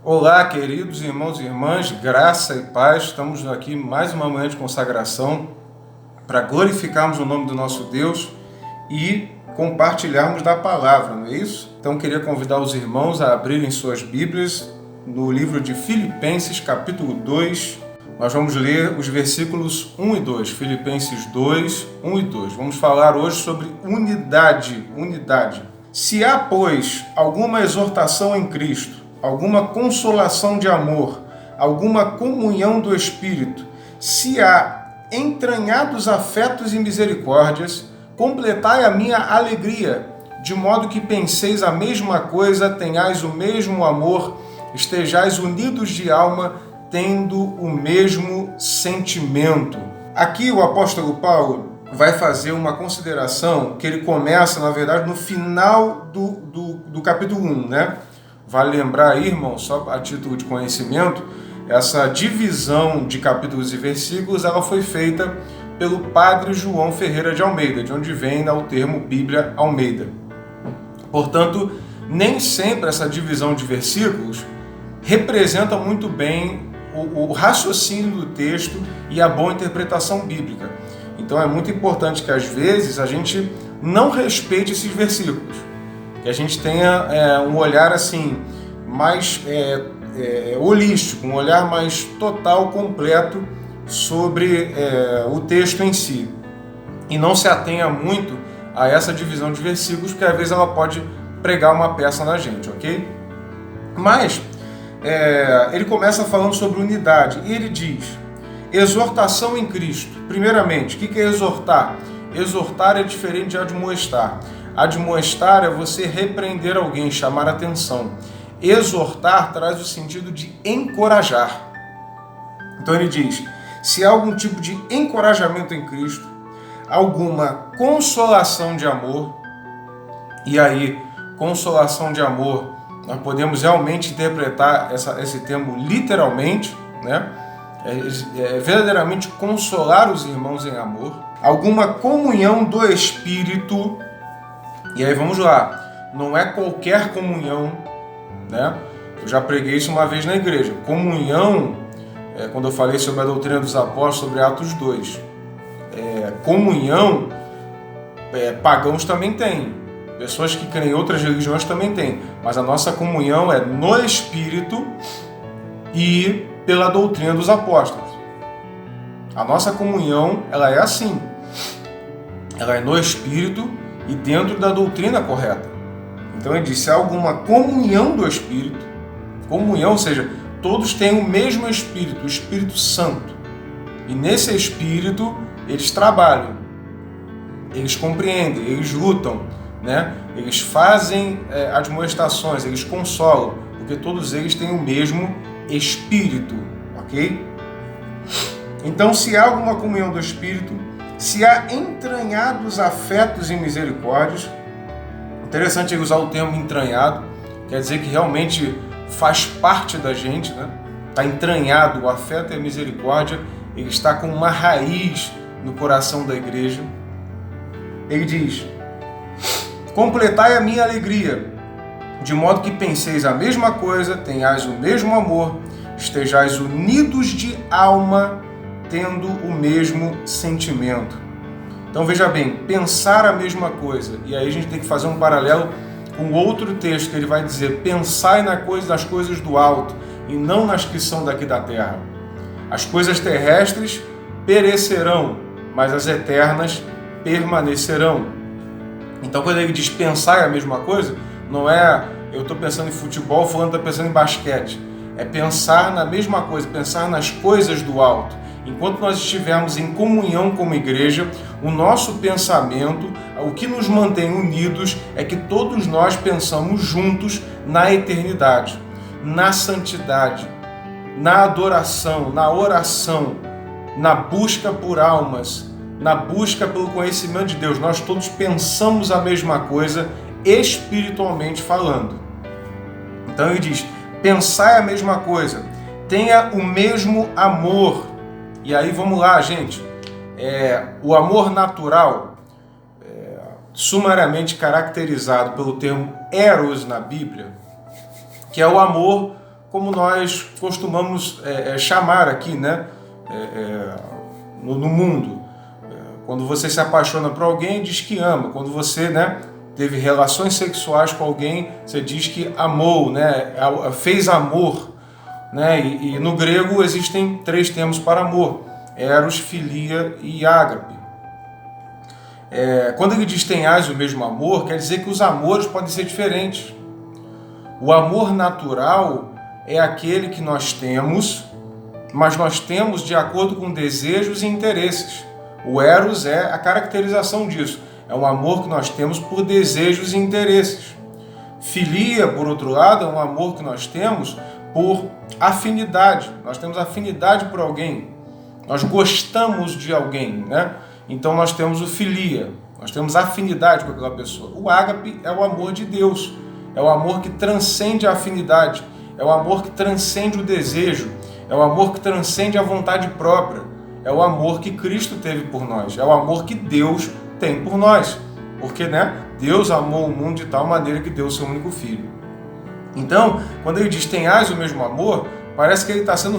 Olá, queridos irmãos e irmãs, graça e paz. Estamos aqui mais uma manhã de consagração para glorificarmos o nome do nosso Deus e compartilharmos da palavra, não é isso? Então, queria convidar os irmãos a abrirem suas Bíblias no livro de Filipenses, capítulo 2. Nós vamos ler os versículos 1 e 2, Filipenses 2, 1 e 2. Vamos falar hoje sobre unidade. Se há, pois, alguma exortação em Cristo, alguma consolação de amor, alguma comunhão do Espírito, se há entranhados afetos e misericórdias, completai a minha alegria, de modo que penseis a mesma coisa, tenhais o mesmo amor, estejais unidos de alma, tendo o mesmo sentimento. Aqui o apóstolo Paulo vai fazer uma consideração que ele começa, na verdade, no final do capítulo 1, né? Vale lembrar aí, irmão, só a título de conhecimento, essa divisão de capítulos e versículos, ela foi feita pelo padre João Ferreira de Almeida, de onde vem o termo Bíblia Almeida. Portanto, nem sempre essa divisão de versículos representa muito bem o raciocínio do texto e a boa interpretação bíblica. Então é muito importante que às vezes a gente não respeite esses versículos, que a gente tenha um olhar assim mais holístico, um olhar mais total, completo sobre o texto em si, e não se atenha muito a essa divisão de versículos, porque às vezes ela pode pregar uma peça na gente, ok? Mas ele começa falando sobre unidade, e ele diz: exortação em Cristo. Primeiramente, o que é exortar? Exortar é diferente de admoestar. Admoestar é você repreender alguém, chamar atenção. Exortar traz o sentido de encorajar. Então ele diz: se há algum tipo de encorajamento em Cristo, alguma consolação de amor, e aí, consolação de amor, nós podemos realmente interpretar esse termo literalmente, né? Verdadeiramente consolar os irmãos em amor, alguma comunhão do Espírito, e aí vamos lá, não é qualquer comunhão, né? Eu já preguei isso uma vez na igreja. Comunhão, quando eu falei sobre a doutrina dos apóstolos, sobre Atos 2, comunhão, pagãos também têm, pessoas que creem em outras religiões também têm, mas a nossa comunhão é no Espírito e pela doutrina dos apóstolos. A nossa comunhão, ela é assim, ela é no Espírito e dentro da doutrina correta. Então ele diz: se há alguma comunhão do Espírito, comunhão, ou seja, todos têm o mesmo Espírito, o Espírito Santo, e nesse Espírito eles trabalham, eles compreendem, eles lutam, né? Eles fazem admoestações, eles consolam, porque todos eles têm o mesmo Espírito, ok? Então, se há alguma comunhão do Espírito, se há entranhados afetos e misericórdias, interessante ele usar o termo entranhado, quer dizer que realmente faz parte da gente, né? Está entranhado, o afeto e a misericórdia, ele está com uma raiz no coração da igreja. Ele diz: completai a minha alegria, de modo que penseis a mesma coisa, tenhais o mesmo amor, estejais unidos de alma, tendo o mesmo sentimento. Então veja bem, pensar a mesma coisa, e aí a gente tem que fazer um paralelo com outro texto que ele vai dizer: pensai nas coisas do alto e não nas que são daqui da terra. As coisas terrestres perecerão, mas as eternas permanecerão. Então quando ele diz pensar a mesma coisa, não é eu estou pensando em futebol, fulano está pensando em basquete. É pensar na mesma coisa, pensar nas coisas do alto. Enquanto nós estivermos em comunhão como igreja, o nosso pensamento, o que nos mantém unidos, é que todos nós pensamos juntos na eternidade, na santidade, na adoração, na oração, na busca por almas, na busca pelo conhecimento de Deus. Nós todos pensamos a mesma coisa, espiritualmente falando. Então ele diz: pensai a mesma coisa, tenha o mesmo amor. E aí vamos lá, gente, o amor natural, sumariamente caracterizado pelo termo eros na Bíblia, que é o amor como nós costumamos chamar aqui, né? No mundo. Quando você se apaixona por alguém, diz que ama. Quando você, né, teve relações sexuais com alguém, você diz que amou, né? Fez amor. Né? E no grego existem 3 termos para amor: eros, filia e ágape. Quando ele diz tenhais o mesmo amor, quer dizer que os amores podem ser diferentes. O amor natural é aquele que nós temos, mas nós temos de acordo com desejos e interesses. O eros é a caracterização disso. É um amor que nós temos por desejos e interesses. Filia, por outro lado, é um amor que nós temos por afinidade. Nós temos afinidade por alguém. Nós gostamos de alguém, né? Então nós temos o filia. Nós temos afinidade com aquela pessoa. O ágape é o amor de Deus. É o amor que transcende a afinidade. É o amor que transcende o desejo. É o amor que transcende a vontade própria. É o amor que Cristo teve por nós. É o amor que Deus tem por nós. Porque, né, Deus amou o mundo de tal maneira que deu o seu único filho. Então, quando ele diz tenhais o mesmo amor, parece que ele está sendo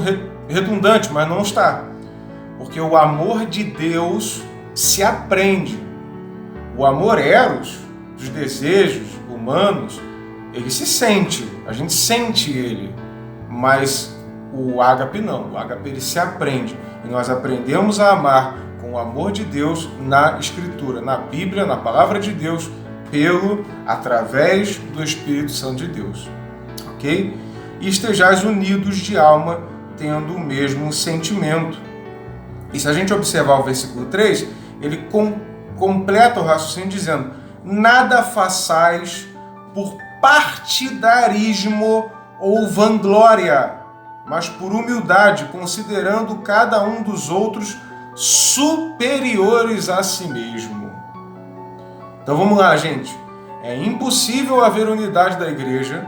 redundante, mas não está. Porque o amor de Deus se aprende. O amor eros, dos desejos humanos, ele se sente. A gente sente ele. Mas o ágape não. O ágape ele se aprende. E nós aprendemos a amar com o amor de Deus na Escritura, na Bíblia, na Palavra de Deus, através do Espírito Santo de Deus. Ok? E estejais unidos de alma, tendo o mesmo sentimento. E se a gente observar o versículo 3, ele completa o raciocínio dizendo: nada façais por partidarismo ou vanglória, mas por humildade, considerando cada um dos outros superiores a si mesmo. Então vamos lá, gente. É impossível haver unidade da igreja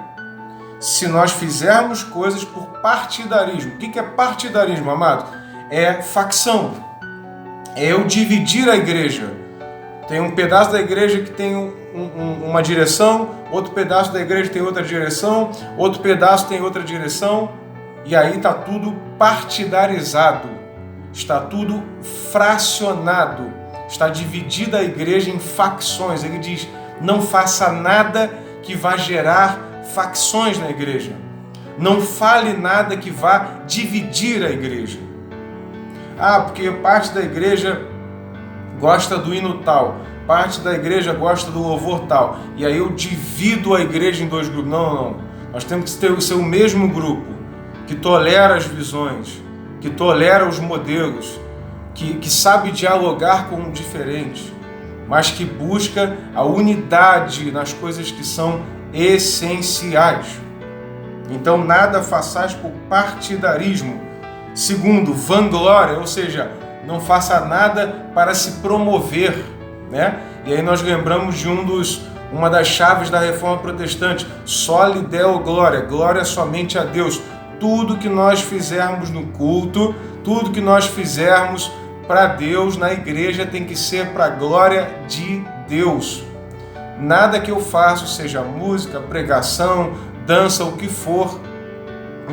se nós fizermos coisas por partidarismo. O que é partidarismo, amado? É facção. É eu dividir a igreja. Tem um pedaço da igreja que tem uma direção, outro pedaço da igreja tem outra direção, outro pedaço tem outra direção, e aí está tudo partidarizado, está tudo fracionado, está dividida a igreja em facções. Ele diz: não faça nada que vá gerar facções na igreja. Não fale nada que vá dividir a igreja. Porque parte da igreja gosta do hino tal, parte da igreja gosta do louvor tal, e aí eu divido a igreja em 2 grupos. Não. Nós temos que ser o mesmo grupo, que tolera as visões, que tolera os modelos, que sabe dialogar com o diferente, mas que busca a unidade nas coisas que são essenciais. Então, nada façais por partidarismo. Segundo, vanglória, ou seja, não faça nada para se promover, né? E aí nós lembramos de uma das chaves da Reforma Protestante: soli deo glória, glória somente a Deus. Tudo que nós fizermos no culto, tudo que nós fizermos para Deus na igreja tem que ser para a glória de Deus. Nada que eu faço, seja música, pregação, dança, o que for,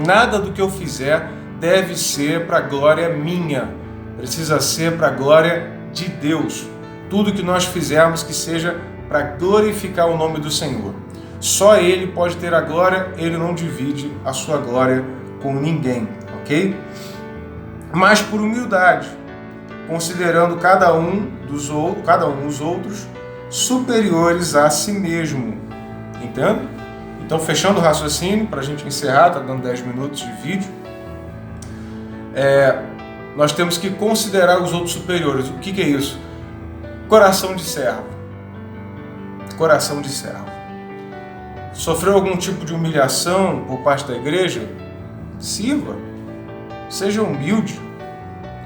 nada do que eu fizer deve ser para a glória minha. Precisa ser para a glória de Deus. Tudo que nós fizermos que seja para glorificar o nome do Senhor. Só Ele pode ter a glória, Ele não divide a sua glória com ninguém, ok? Mas por humildade, considerando cada um os outros superiores a si mesmo. Entende? Então, fechando o raciocínio, para a gente encerrar, está dando 10 minutos de vídeo, nós temos que considerar os outros superiores. O que é isso? Coração de servo. Coração de servo. Sofreu algum tipo de humilhação por parte da igreja? Sirva. Seja humilde.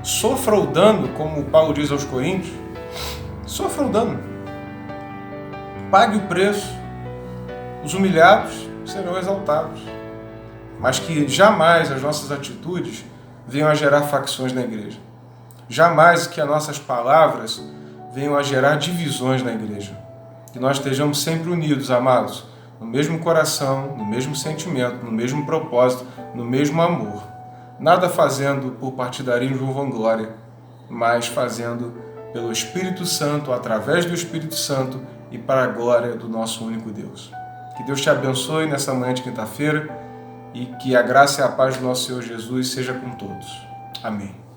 Sofra o dano, como Paulo diz aos Coríntios. Sofra o dano. Pague o preço. Os humilhados serão exaltados. Mas que jamais as nossas atitudes venham a gerar facções na igreja. Jamais que as nossas palavras venham a gerar divisões na igreja. Que nós estejamos sempre unidos, amados, no mesmo coração, no mesmo sentimento, no mesmo propósito, no mesmo amor. Nada fazendo por partidarismo ou vanglória, mas fazendo pelo Espírito Santo, através do Espírito Santo e para a glória do nosso único Deus. Que Deus te abençoe nessa manhã de quinta-feira e que a graça e a paz do nosso Senhor Jesus seja com todos. Amém.